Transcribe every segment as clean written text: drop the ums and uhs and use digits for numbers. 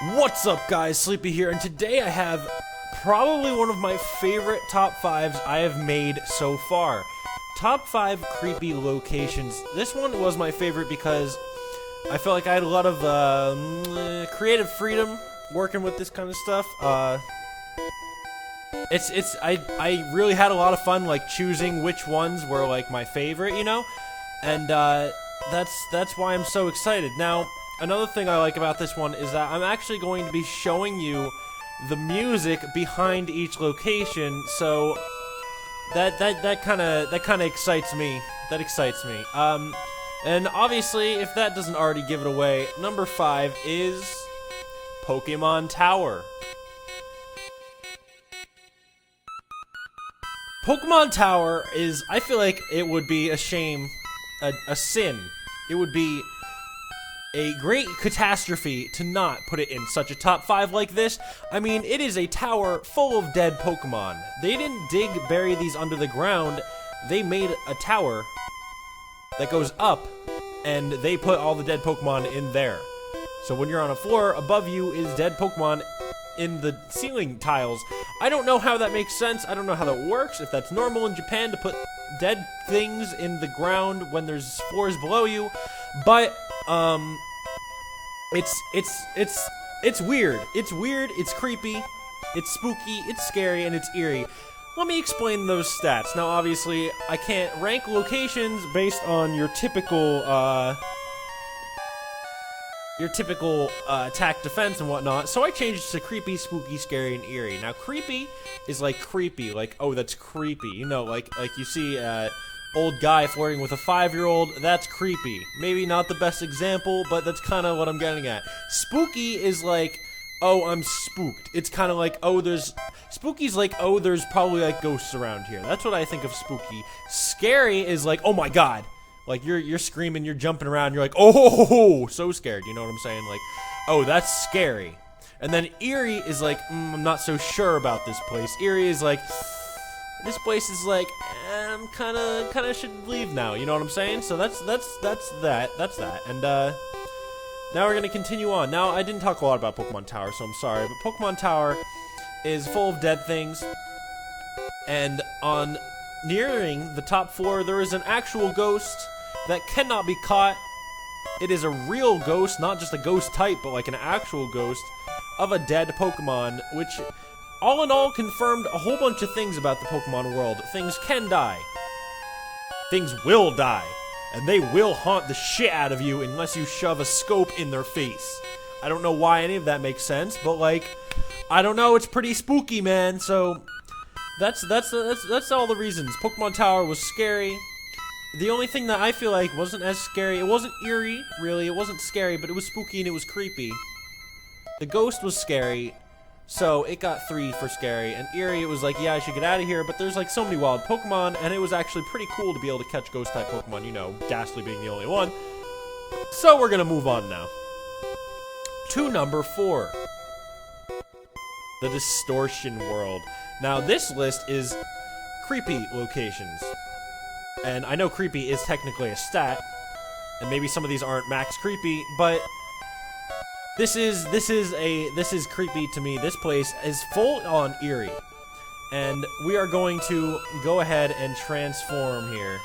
What's up, guys? Sleepy here, and today I have probably one of my favorite top 5s I have made so far. Top 5 creepy locations. This one was my favorite because I felt like I had a lot of creative freedom working with this kind of stuff. I really had a lot of fun like choosing which ones were like my favorite, you know? And that's why I'm so excited. Now, another thing I like about this one is that I'm actually going to be showing you the music behind each location, so that kind of excites me. That excites me. And obviously, if that doesn't already give it away, number 5 is Pokémon Tower. Pokémon Tower is, I feel like it would be a shame, a sin. It would be a great catastrophe to not put it in such a top 5 like this. I mean, it is a tower full of dead Pokemon. They didn't bury these under the ground. They made a tower that goes up, and they put all the dead Pokemon in there. So when you're on a floor, above you is dead Pokemon in the ceiling tiles. I don't know how that makes sense. I don't know how that works, if that's normal in Japan to put dead things in the ground when there's floors below you, but it's weird. It's weird, it's creepy, it's spooky, it's scary, and it's eerie. Let me explain those stats. Now, obviously, I can't rank locations based on your typical attack, defense, and whatnot, so I changed it to creepy, spooky, scary, and eerie. Now, creepy is like creepy, like, oh, that's creepy, you know, like you see, old guy flirting with a 5-year-old, that's creepy. Maybe not the best example, but that's kind of what I'm getting at. Spooky is like, oh, I'm spooked. It's kind of like, oh, spooky's like, oh, there's probably like ghosts around here. That's what I think of spooky. Scary is like, oh my god. Like, you're screaming, you're jumping around, you're like, oh, so scared, you know what I'm saying? Like, oh, that's scary. And then eerie is like, I'm not so sure about this place. Eerie is like, this place is like, I'm kind of should leave now, you know what I'm saying? So that's that. And now we're gonna continue on. Now, I didn't talk a lot about Pokemon Tower, so I'm sorry, but Pokemon Tower is full of dead things, and on nearing the top floor, there is an actual ghost that cannot be caught. It is a real ghost, not just a ghost type, but like an actual ghost of a dead Pokemon, which all in all confirmed a whole bunch of things about the Pokemon world. Things can die. Things will die. And they will haunt the shit out of you unless you shove a scope in their face. I don't know why any of that makes sense, but like, I don't know, it's pretty spooky, man, so that's all the reasons. Pokemon Tower was scary. The only thing that I feel like wasn't as scary, it wasn't eerie, really, it wasn't scary, but it was spooky and it was creepy. The ghost was scary, so it got 3 for scary, and eerie, it was like, yeah, I should get out of here, but there's like so many wild Pokemon, and it was actually pretty cool to be able to catch ghost-type Pokemon, you know, Ghastly being the only one. So we're gonna move on now to number 4. The Distortion World. Now, this list is creepy locations. And I know creepy is technically a stat, and maybe some of these aren't max creepy, but this is creepy to me. This place is full on eerie. And we are going to go ahead and transform here.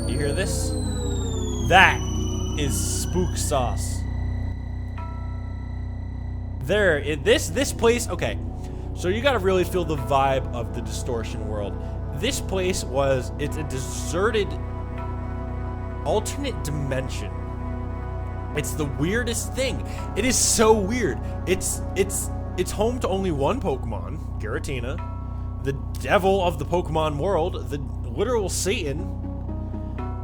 You hear this? That is spook sauce. This place, okay, so you gotta really feel the vibe of the Distortion World. This place it's a deserted alternate dimension. It's the weirdest thing. It is so weird. It's home to only one Pokemon, Giratina, the devil of the Pokemon world, the literal Satan.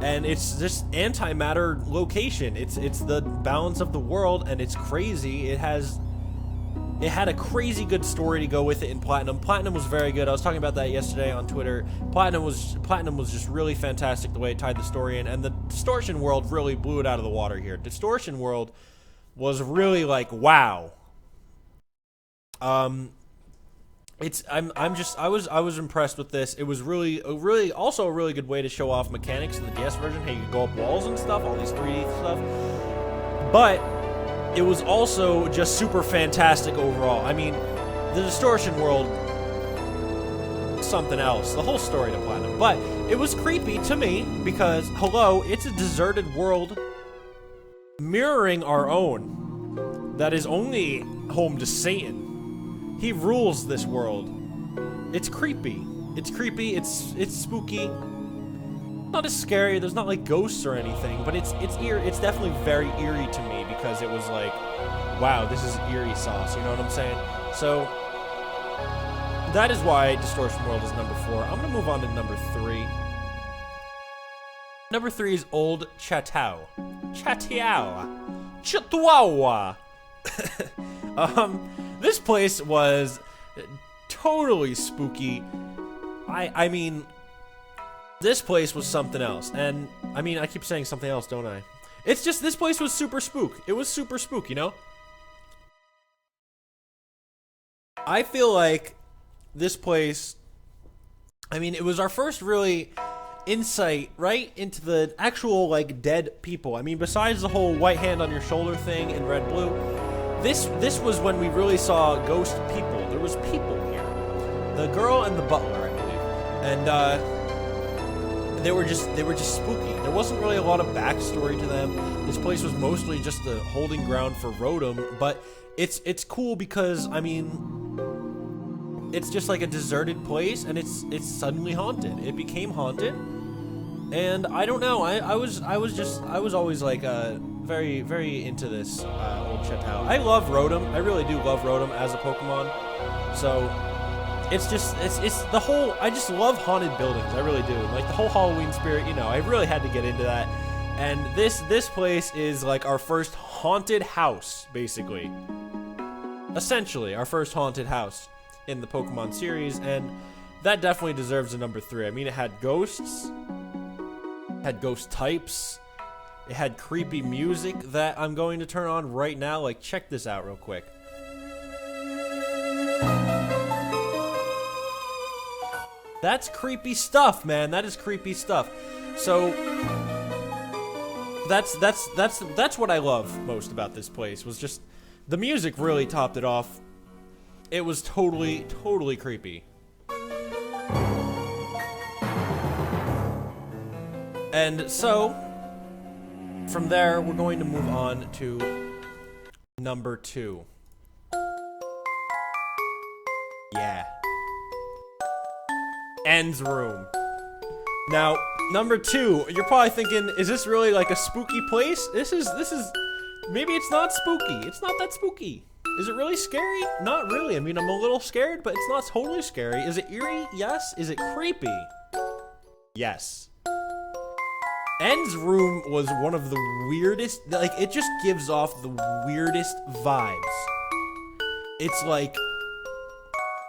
And it's this antimatter location. It's the balance of the world, and it's crazy. It had a crazy good story to go with it in Platinum. Platinum was very good. I was talking about that yesterday on Twitter. Platinum was just really fantastic the way it tied the story in, and the Distortion World really blew it out of the water here. Distortion World was really like, wow. I was impressed with this. It was really also a really good way to show off mechanics in the DS version. Hey, you can go up walls and stuff, all these 3D stuff. But it was also just super fantastic overall. I mean, the Distortion World, something else. The whole story to Platinum. But it was creepy to me because, hello, it's a deserted world mirroring our own that is only home to Satan. He rules this world. It's creepy. It's creepy. It's spooky. Not as scary. There's not like ghosts or anything, but it's eerie. It's definitely very eerie to me because it was like, wow, this is eerie sauce. You know what I'm saying? So that is why Distortion World is number 4. I'm gonna move on to number 3. Number 3 is Old Chatao. Chatuawa. This place was totally spooky. I mean, this place was something else. And, I mean, I keep saying something else, don't I? It's just, this place was super spook. It was super spook, you know? I feel like this place, I mean, it was our first really insight, right, into the actual, like, dead people. I mean, besides the whole white hand on your shoulder thing in Red Blue, this was when we really saw ghost people. There was people here. The girl and the butler, I believe. And they were just spooky. There wasn't really a lot of backstory to them. This place was mostly just the holding ground for Rotom, but it's cool because, I mean, it's just like a deserted place and it's suddenly haunted. It became haunted. And I don't know, I was always like very, very into this Old Chatao. I love Rotom. I really do love Rotom as a Pokemon. So it's the whole, I just love haunted buildings. I really do. Like the whole Halloween spirit, you know, I really had to get into that. And this place is like our first haunted house, basically. Essentially, our first haunted house in the Pokemon series, and that definitely deserves a number 3. I mean, it had ghosts, had ghost types, it had creepy music that I'm going to turn on right now. Like, check this out real quick. That's creepy stuff, man. That is creepy stuff. So that's what I love most about this place, was just the music really topped it off. It was totally creepy. And so from there, we're going to move on to number 2. Yeah. End's room. Now, number 2, you're probably thinking, is this really like a spooky place? This is, maybe it's not spooky. It's not that spooky. Is it really scary? Not really. I mean, I'm a little scared, but it's not totally scary. Is it eerie? Yes. Is it creepy? Yes. End's room was one of the weirdest, like, it just gives off the weirdest vibes. It's like,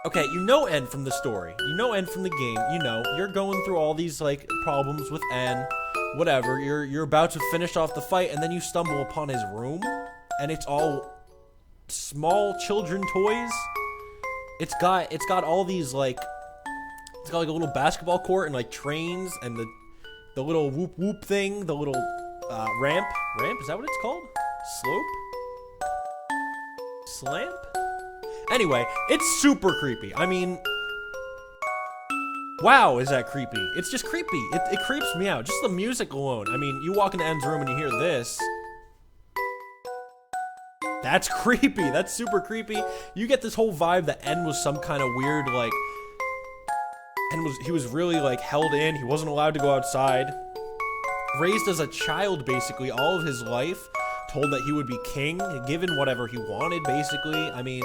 okay, you know End from the story. You know End from the game. You know, you're going through all these, like, problems with End, whatever. You're about to finish off the fight, and then you stumble upon his room, and it's all small children toys. It's got all these, like, it's got, like, a little basketball court and, like, trains, and the little whoop whoop thing, the little ramp, is that what it's called? Slope? Slamp? Anyway, it's super creepy. I mean, wow, is that creepy? It's just creepy. It creeps me out. Just the music alone. I mean, you walk into End's room and you hear this. That's creepy. That's super creepy. You get this whole vibe that End was some kind of weird, like, he was really, like, held in. He wasn't allowed to go outside. Raised as a child, basically, all of his life. Told that he would be king, given whatever he wanted, basically. I mean,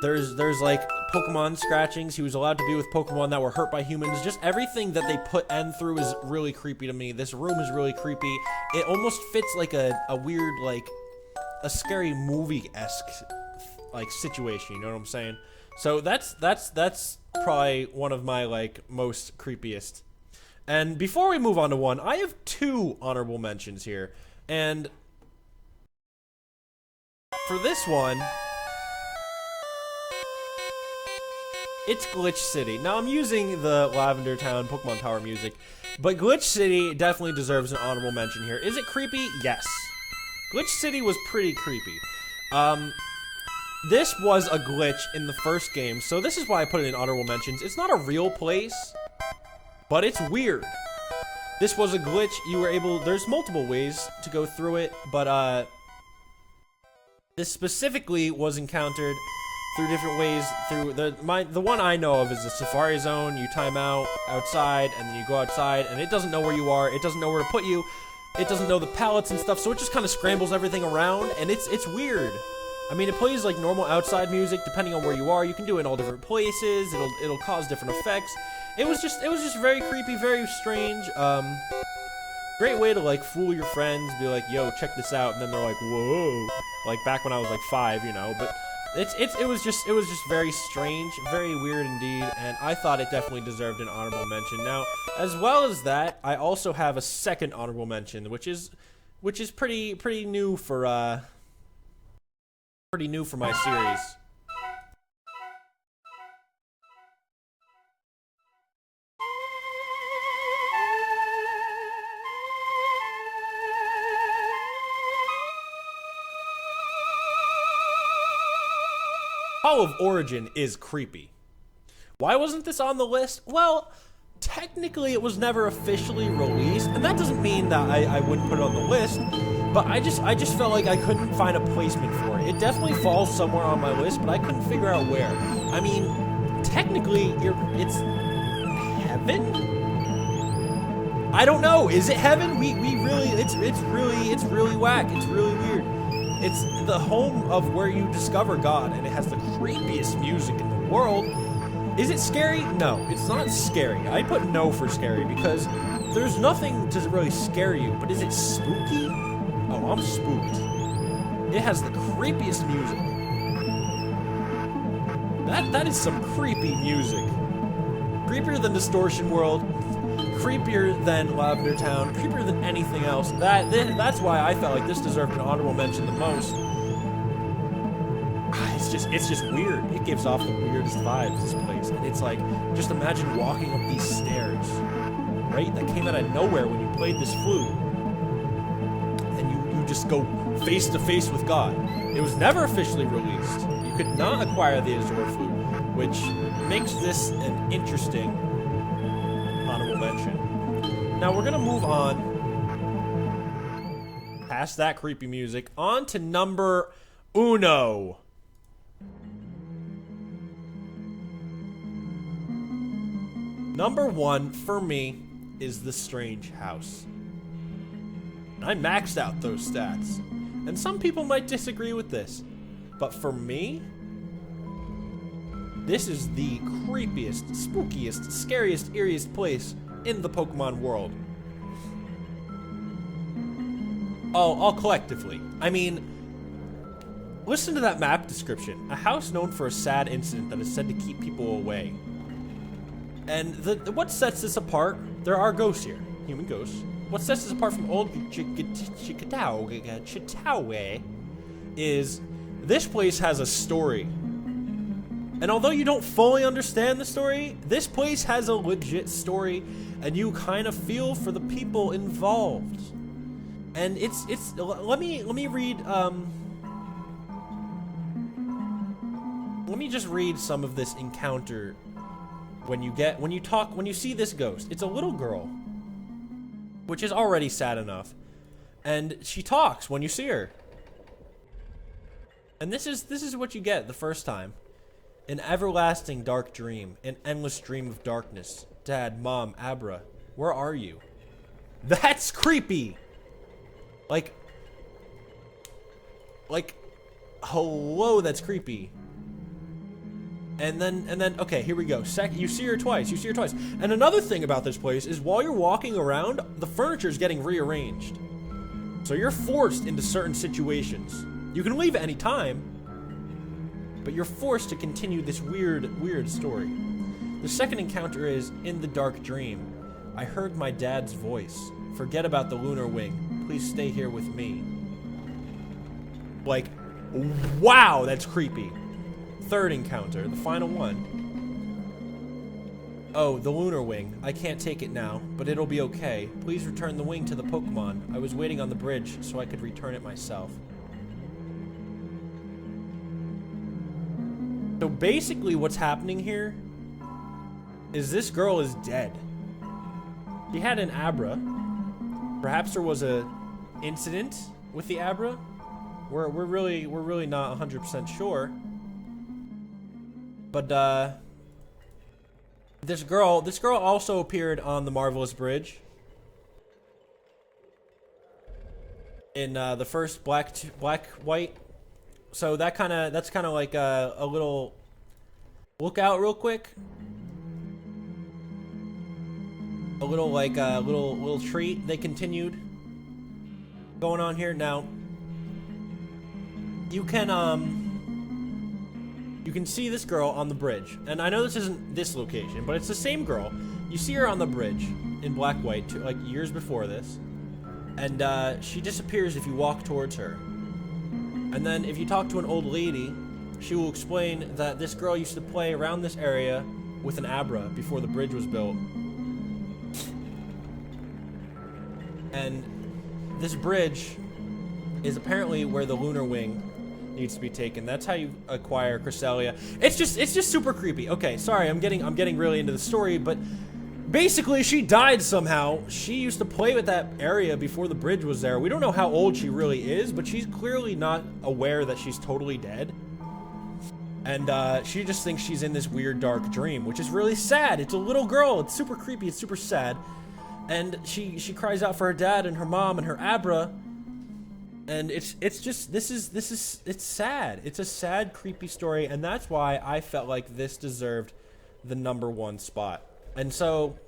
there's like, Pokemon scratchings. He was allowed to be with Pokemon that were hurt by humans. Just everything that they put End through is really creepy to me. This room is really creepy. It almost fits, like, a weird, like, a scary movie-esque, like, situation, you know what I'm saying? So that's probably one of my, like, most creepiest. And before we move on to 1, I have 2 honorable mentions here. And for this one, It's Glitch City. Now, I'm using the Lavender Town Pokemon Tower music, but Glitch City definitely deserves an honorable mention here. Is it creepy? Yes. Glitch City was pretty creepy. This was a glitch in the first game, so this is why I put it in honorable mentions. It's not a real place, but it's weird. This was a glitch. You were able... There's multiple ways to go through it, but, this specifically was encountered through different ways. Through the one I know of is the Safari Zone. You time out outside, and then you go outside, and it doesn't know where you are. It doesn't know where to put you. It doesn't know the pallets and stuff, so it just kind of scrambles everything around, and it's weird. I mean, it plays like normal outside music depending on where you are. You can do it in all different places. It'll cause different effects. It was just very creepy, very strange. Great way to like fool your friends, be like, "Yo, check this out," and then they're like, "Whoa!" Like back when I was like 5, you know. But it was just very strange, very weird indeed, and I thought it definitely deserved an honorable mention. Now, as well as that, I also have a second honorable mention, which is pretty new for my series. Howam Origin is creepy. Why wasn't this on the list? Well, technically it was never officially released, and that doesn't mean that I wouldn't put it on the list, but I just felt like I couldn't find a placement for it. It definitely falls somewhere on my list, but I couldn't figure out where. I mean, technically, it's heaven? I don't know. Is it heaven? We really, it's really whack. It's really weird. It's the home of where you discover God, and it has the creepiest music in the world. Is it scary? No, it's not scary. I put no for scary because there's nothing to really scare you, but is it spooky? Oh, I'm spooked. It has the creepiest music. That is some creepy music. Creepier than Distortion World, creepier than Lavender Town, creepier than anything else. That's why I felt like this deserved an honorable mention the most. It's just weird. It gives off the weirdest vibes, this place. And it's like, just imagine walking up these stairs, right? That came out of nowhere when you played this flute. And you just go face to face with God. It was never officially released. You could not acquire the Azure flute, which makes this an interesting honorable mention. Now we're gonna move on past that creepy music on to number uno. Number one for me is the Strange House. I maxed out those stats, and some people might disagree with this, but for me, this is the creepiest, spookiest, scariest, eeriest place in the Pokemon world. All collectively. I mean, listen to that map description. A house known for a sad incident that is said to keep people away. And what sets this apart? There are ghosts here, human ghosts. What sets this apart from old Chitawe is this place has a story. And although you don't fully understand the story, this place has a legit story, and you kind of feel for the people involved. And let me read let me just read some of this encounter. When you see this ghost, it's a little girl, which is already sad enough, and she talks when you see her. And this is what you get the first time. An everlasting dark dream, an endless dream of darkness. Dad, Mom, Abra, where are you? That's creepy. Like, hello, that's creepy. And then, okay, here we go. You see her twice. And another thing about this place is while you're walking around, the furniture is getting rearranged. So you're forced into certain situations. You can leave at any time, but you're forced to continue this weird story. The second encounter is in the dark dream. I heard my dad's voice. Forget about the lunar wing. Please stay here with me. Like, wow, that's creepy. Third encounter, the final one. Oh, the lunar wing. I can't take it now, but it'll be okay. Please return the wing to the Pokémon. I was waiting on the bridge so I could return it myself. So basically what's happening here is this girl is dead. She had an Abra. Perhaps there was a incident with the Abra. We're really not 100% sure. But this girl also appeared on the Marvelous Bridge in the first black white. So that's kind of like a little look out real quick. A little like a little treat they continued going on here. Now you can see this girl on the bridge, and I know this isn't this location, but it's the same girl. You see her on the bridge in black white like years before this, and she disappears if you walk towards her. And then if you talk to an old lady, she will explain that this girl used to play around this area with an Abra before the bridge was built. And this bridge is apparently where the lunar wing needs to be taken. That's how you acquire Cresselia. It's just super creepy. Okay, sorry, I'm getting really into the story, but basically she died somehow. She used to play with that area before the bridge was there. We don't know how old she really is, but she's clearly not aware that she's totally dead. And she just thinks she's in this weird dark dream, which is really sad. It's a little girl. It's super creepy. It's super sad. And she cries out for her dad and her mom and her Abra. And it's sad. It's a sad, creepy story, and that's why I felt like this deserved the #1 spot. And so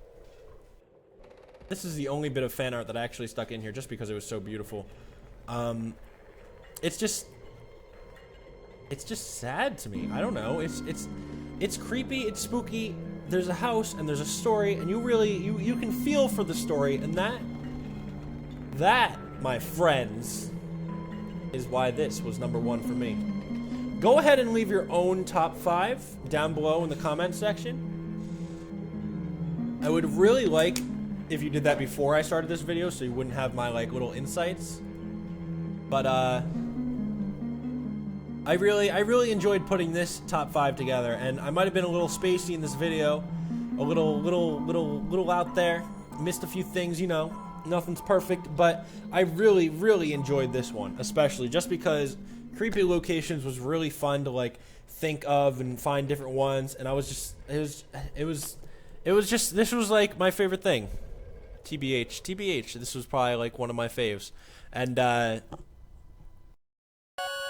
this is the only bit of fan art that I actually stuck in here just because it was so beautiful. It's just sad to me. I don't know. It's creepy, it's spooky. There's a house and there's a story, and you can feel for the story, and that, my friends, is why this was #1 for me. Go ahead and leave your own top 5 down below in the comment section. I would really like if you did that before I started this video, so you wouldn't have my like little insights. But I really enjoyed putting this top 5 together, and I might have been a little spacey in this video, a little out there, missed a few things, you know. Nothing's perfect, but I really enjoyed this one, especially just because creepy locations was really fun to like think of and find different ones, and I was just this was like my favorite thing. TBH, this was probably like one of my faves. And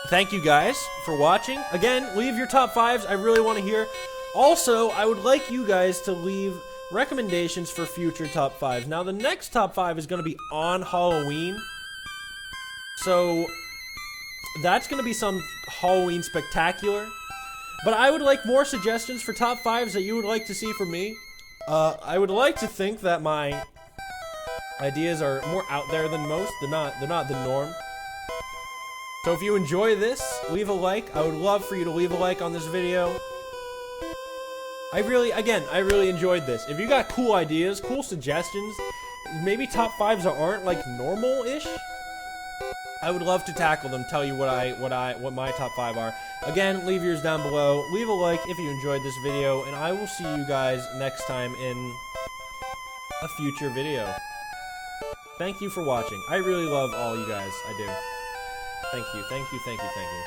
thank you guys for watching. Again, leave your top 5s. I really want to hear. Also, I would like you guys to leave recommendations for future top 5s. Now, the next top 5 is going to be on Halloween. So, that's going to be some Halloween spectacular. But I would like more suggestions for top 5s that you would like to see from me. I would like to think that my ideas are more out there than most. They're not the norm. So if you enjoy this, leave a like. I would love for you to leave a like on this video. I really enjoyed this. If you got cool ideas, cool suggestions, maybe top 5s that aren't like normal-ish, I would love to tackle them, tell you what my top 5 are. Again, leave yours down below. Leave a like if you enjoyed this video, and I will see you guys next time in a future video. Thank you for watching. I really love all you guys. I do. Thank you, thank you, thank you, thank you.